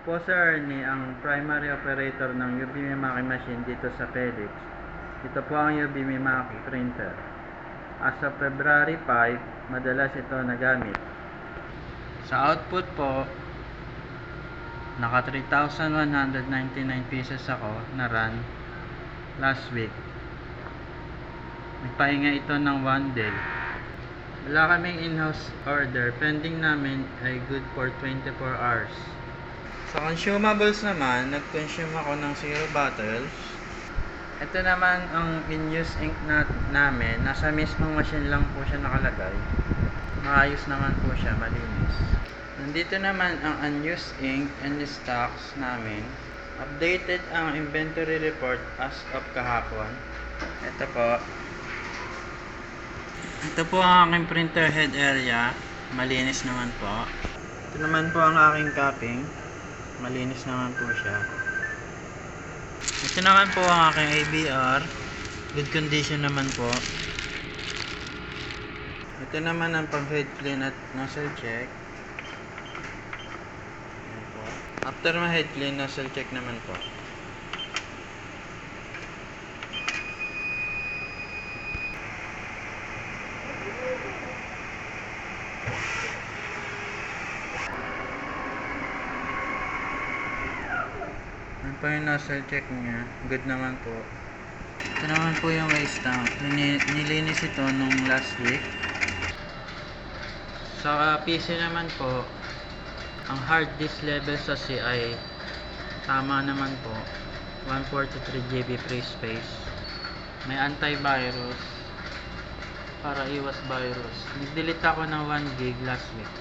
po si Ernie, ang primary operator ng UV Mimaki machine dito sa Felix. Ito po ang UV Mimaki printer. As of February 5, madalas ito nagamit. Sa output po, naka 3,199 pieces ako na run last week. Nagpahinga ito ng 1 day. Wala kaming in-house order. Pending namin ay good for 24 hours. Sa consumables naman, nag-consume ako ng 0 bottles. Ito naman ang in-use ink namin. Nasa mismong machine lang po siya nakalagay. Maayos naman po siya, malinis. Nandito naman ang unused ink and stocks namin. Updated ang inventory report as of kahapon. Ito po. Ito po ang aking printer head area. Malinis naman po. Ito naman po ang aking capping. Malinis naman po siya. Ito naman po ang aking ABR. Good condition naman po. Ito naman ang pang head clean at nozzle check. Ayan po. After ma head clean, nozzle check naman po. Ano po yung nozzle check niya? Good naman po. Ito naman po yung waste tank. Nilinis ito nung last week. Sa PC naman po, ang hard disk level sa C ay tama naman po. 143 GB free space. May antivirus para iwas virus. Nag-delete ako ng 1 GB last week.